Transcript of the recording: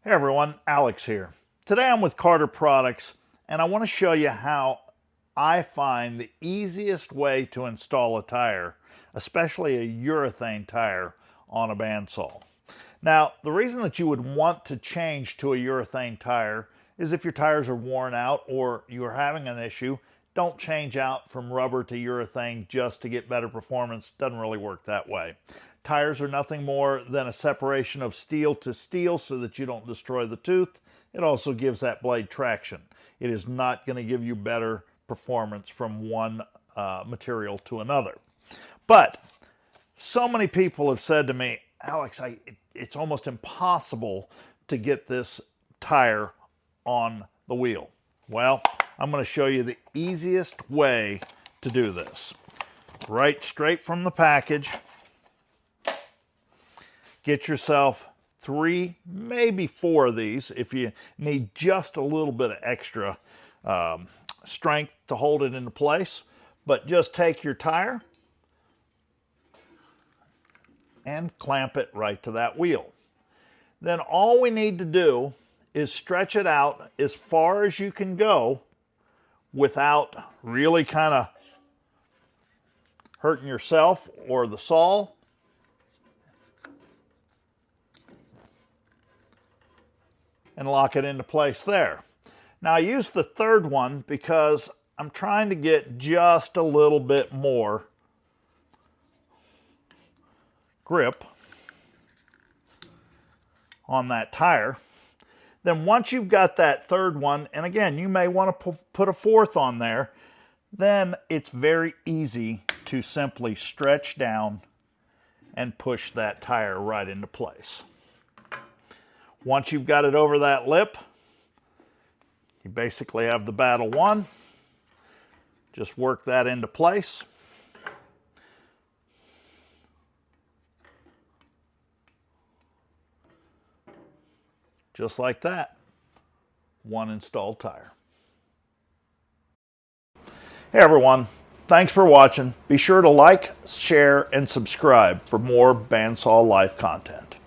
Hey everyone, Alex here. Today I'm with Carter Products and I want to show you how I find the easiest way to install a tire, especially a urethane tire, on a bandsaw. Now, the reason that you would want to change to a urethane tire is if your tires are worn out or you're having an issue. Don't change out from rubber to urethane just to get better performance. Doesn't really work that way. Tires are nothing more than a separation of steel to steel so that you don't destroy the tooth. It also gives that blade traction. It is not going to give you better performance from one material to another. But so many people have said to me, Alex, it's almost impossible to get this tire on the wheel. Well, I'm going to show you the easiest way to do this. Right straight from the package. Get yourself 3, maybe 4 of these if you need just a little bit of extra strength to hold it into place. But just take your tire and clamp it right to that wheel. Then all we need to do is stretch it out as far as you can go without really kind of hurting yourself or the saw. And lock it into place there. Now I use the third one because I'm trying to get just a little bit more grip on that tire. Then once you've got that third one, and again, you may want to put a fourth on there, then it's very easy to simply stretch down and push that tire right into place. Once you've got it over that lip, you basically have the battle won. Just work that into place. Just like that. One installed tire. Hey everyone, thanks for watching. Be sure to like, share, and subscribe for more Bandsaw Life content.